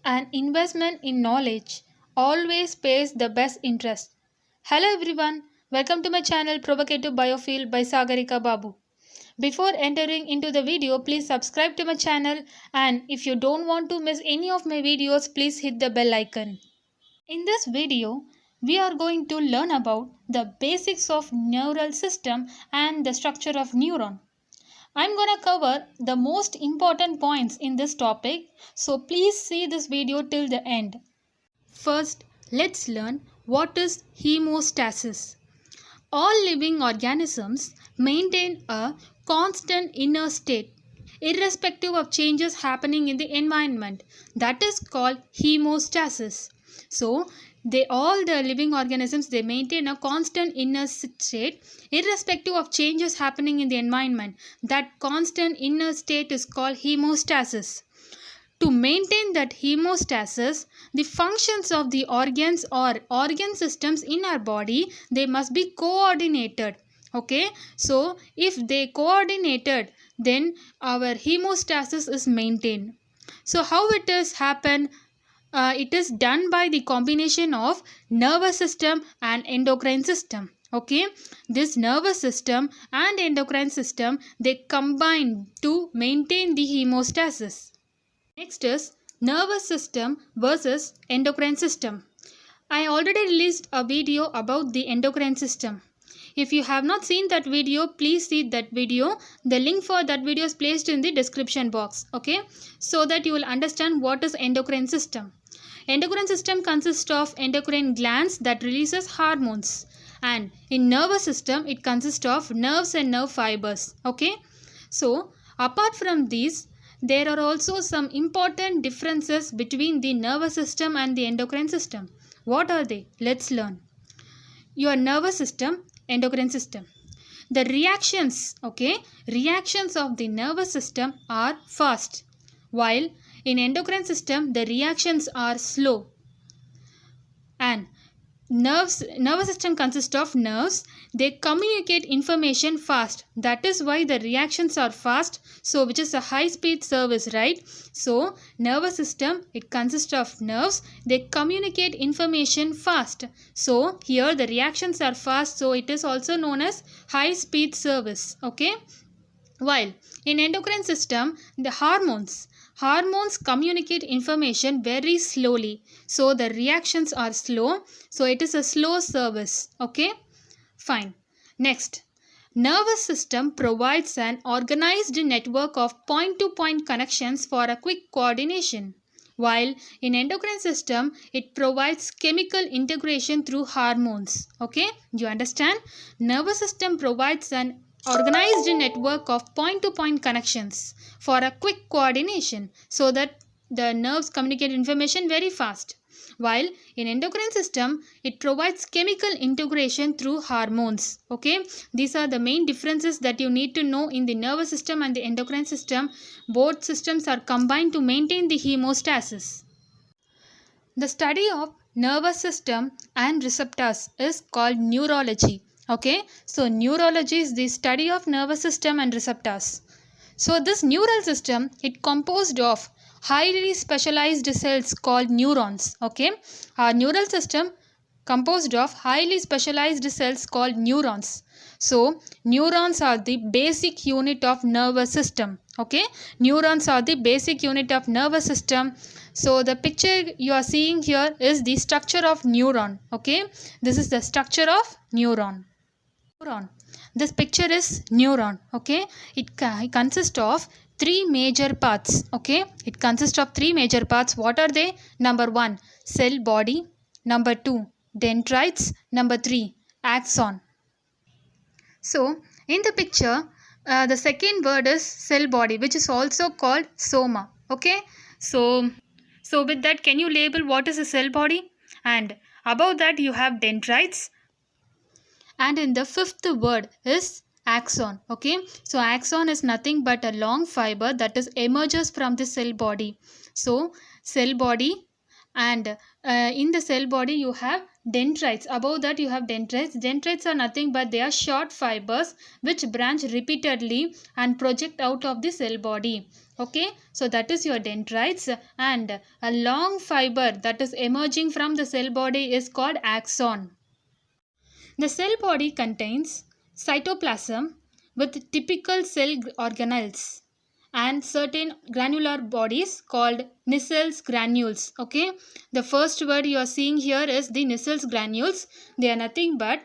An investment in knowledge always pays the best interest. Hello everyone, welcome to my channel Provocative Biofield by Sagarika Babu. Before entering into the video, please subscribe to my channel, and if you don't want to miss any of my videos, please hit the bell icon. In this video, we are going to learn about the basics of neural system and the structure of neuron. I'm gonna cover the most important points in this topic, so please see this video till the end. First, let's learn what is hemostasis. All living organisms maintain a constant inner state, irrespective of changes happening in the environment. That is called hemostasis. So, all the living organisms, they maintain a constant inner state irrespective of changes happening in the environment. That constant inner state is called hemostasis. To maintain that hemostasis, the functions of the organs or organ systems in our body, they must be coordinated. Okay, so if they coordinated, then our hemostasis is maintained. So how it is happen? It is done by the combination of nervous system and endocrine system. Okay, this nervous system and endocrine system, they combine to maintain the hemostasis. Next is nervous system versus endocrine system. I already released a video about the endocrine system. If you have not seen that video, please see that video. The link for that video is placed in the description box. Okay, so that you will understand what is endocrine system. Endocrine system consists of endocrine glands that releases hormones, and in nervous system it consists of nerves and nerve fibers. Okay, so apart from these, there are also some important differences between the nervous system and the endocrine system. What are they? Let's learn. Your nervous system, endocrine system. The reactions of the nervous system are fast, while in endocrine system the reactions are slow. And nervous system consists of nerves. They communicate information fast. That is why the reactions are fast. So which is a high speed service, right? So nervous system, it consists of nerves. They communicate information fast. So here the reactions are fast. So it is also known as high speed service. Okay. While in endocrine system, the hormones communicate information very slowly. So the reactions are slow. So it is a slow service. Okay. Fine. Next. Nervous system provides an organized network of point-to-point connections for a quick coordination. While in endocrine system, it provides chemical integration through hormones. Okay. You understand? Nervous system provides an organized network of point-to-point connections for a quick coordination, so that the nerves communicate information very fast. While in endocrine system, it provides chemical integration through hormones. Okay, these are the main differences that you need to know in the nervous system and the endocrine system. Both systems are combined to maintain the hemostasis. The study of nervous system and receptors is called neurology. Okay, so neurology is the study of nervous system and receptors. So this neural system, it composed of highly specialized cells called neurons. Okay, our neural system composed of highly specialized cells called neurons. So neurons are the basic unit of nervous system. Okay, neurons are the basic unit of nervous system. So the picture you are seeing here is the structure of neuron. Okay, this is the structure of neuron. This picture is neuron. Okay, it consists of three major parts. Okay, it consists of three major parts. What are they? Number 1, cell body. Number 2, dendrites. Number 3, axon. So in the picture, the second word is cell body, which is also called soma. Okay, so with that, can you label what is a cell body? And above that you have dendrites. And in the fifth word is axon. Okay, so axon is nothing but a long fiber that is emerges from the cell body. So cell body, and in the cell body you have dendrites. Above that you have dendrites. Dendrites are nothing but they are short fibers which branch repeatedly and project out of the cell body. Okay, so that is your dendrites, and a long fiber that is emerging from the cell body is called axon. The cell body contains cytoplasm with typical cell organelles and certain granular bodies called Nissls granules. Okay, the first word you are seeing here is the Nissls granules. They are nothing but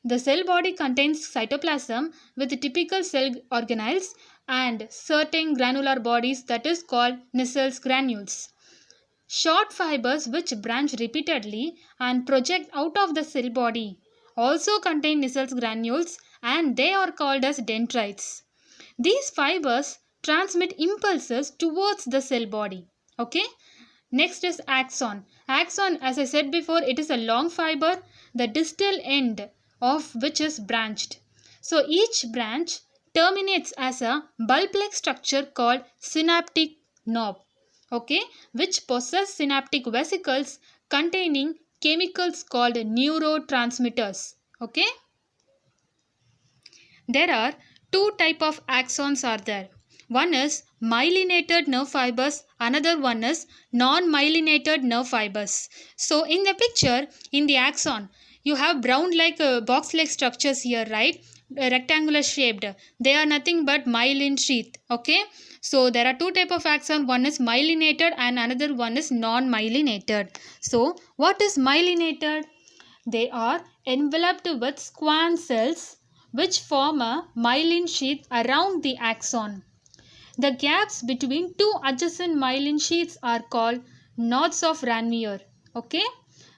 the cell body contains cytoplasm with typical cell organelles and certain granular bodies that is called Nissls granules. Short fibers which branch repeatedly and project out of the cell body also contain Nissls granules, and they are called as dendrites. These fibers transmit impulses towards the cell body. Okay. Next is axon. Axon, as I said before, it is a long fiber, the distal end of which is branched. So each branch terminates as a bulb-like structure called synaptic knob. Okay, which possess synaptic vesicles containing chemicals called neurotransmitters. Okay, there are two type of axons are there. One is myelinated nerve fibers, another one is non-myelinated nerve fibers. So in the picture, in the axon, you have brown like box like structures here, right? Rectangular shaped. They are nothing but myelin sheath. Okay, so there are two type of axon. One is myelinated and another one is non-myelinated. So what is myelinated? They are enveloped with squam cells which form a myelin sheath around the axon. The gaps between two adjacent myelin sheaths are called knots of Ranvier. Okay?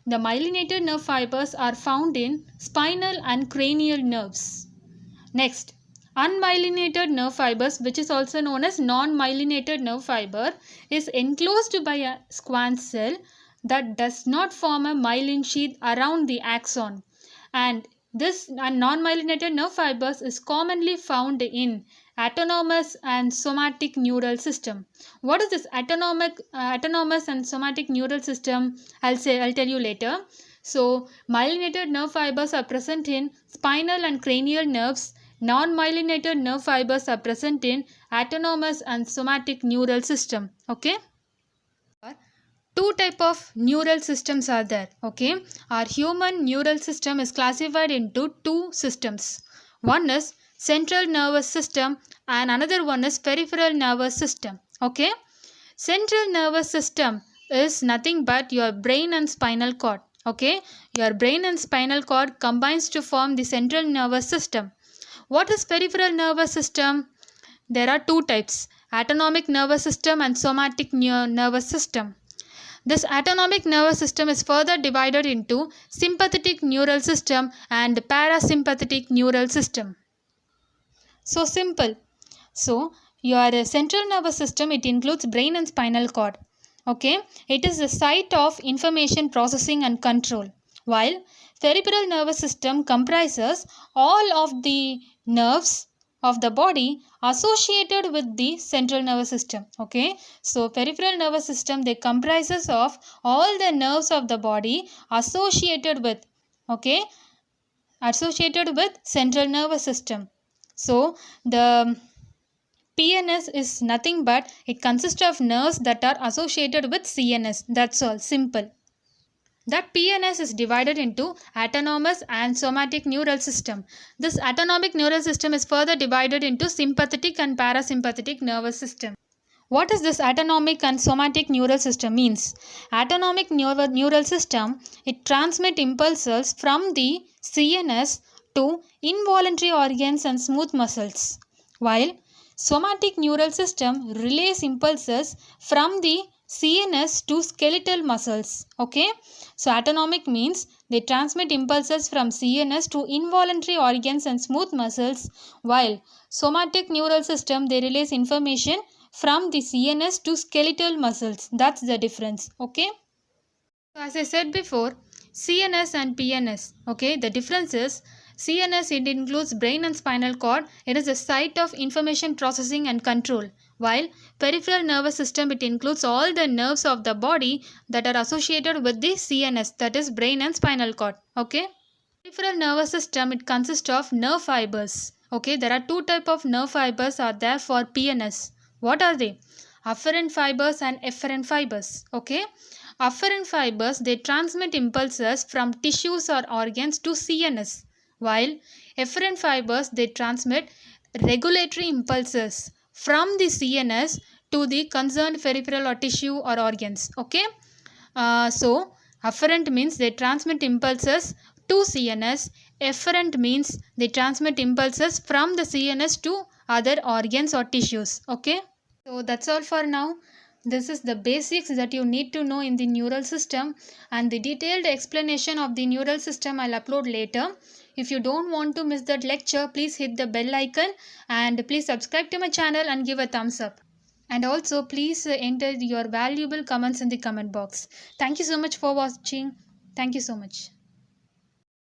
The myelinated nerve fibers are found in spinal and cranial nerves. Next, unmyelinated nerve fibers, which is also known as non-myelinated nerve fiber, is enclosed by a squam cell that does not form a myelin sheath around the axon. And this non-myelinated nerve fibers is commonly found in autonomous and somatic neural system. What is this autonomous and somatic neural system? I'll tell you later. So myelinated nerve fibers are present in spinal and cranial nerves. Non-myelinated nerve fibers are present in autonomous and somatic neural system. Okay. Two type of neural systems are there. Okay, our human neural system is classified into two systems. One is central nervous system and another one is peripheral nervous system. Okay, central nervous system is nothing but your brain and spinal cord. Okay, your brain and spinal cord combines to form the central nervous system. What is peripheral nervous system? There are two types: autonomic nervous system and somatic nervous system. This autonomic nervous system is further divided into sympathetic neural system and parasympathetic neural system. So simple. So your central nervous system, it includes brain and spinal cord. Okay, it is the site of information processing and control, while peripheral nervous system comprises all of the nerves of the body associated with the central nervous system. Okay, so peripheral nervous system, they comprises of all the nerves of the body associated with, okay, associated with central nervous system. So the PNS is nothing but it consists of nerves that are associated with CNS. That's all, simple. That PNS is divided into autonomous and somatic neural system. This autonomic neural system is further divided into sympathetic and parasympathetic nervous system. What is this autonomic and somatic neural system means? Autonomic neural system, it transmits impulses from the CNS to involuntary organs and smooth muscles, while somatic neural system relays impulses from the CNS to skeletal muscles. Okay, so autonomic means they transmit impulses from CNS to involuntary organs and smooth muscles, while somatic neural system, they relays information from the CNS to skeletal muscles. That's the difference. Okay, so as I said before, CNS and PNS. Okay, the difference is CNS, it includes brain and spinal cord. It is a site of information processing and control, while peripheral nervous system, it includes all the nerves of the body that are associated with the CNS, that is brain and spinal cord. Okay, peripheral nervous system, it consists of nerve fibers. Okay, there are two type of nerve fibers are there for PNS. What are they? Afferent fibers and efferent fibers. Okay. Afferent fibers, they transmit impulses from tissues or organs to CNS, while efferent fibers, they transmit regulatory impulses from the CNS to the concerned peripheral or tissue or organs. Okay. So afferent means they transmit impulses to CNS. Efferent means they transmit impulses from the CNS to other organs or tissues. Okay. So that's all for now. This is the basics that you need to know in the neural system, and the detailed explanation of the neural system I'll upload later. If you don't want to miss that lecture, please hit the bell icon and please subscribe to my channel and give a thumbs up. And also please enter your valuable comments in the comment box. Thank you so much for watching. Thank you so much.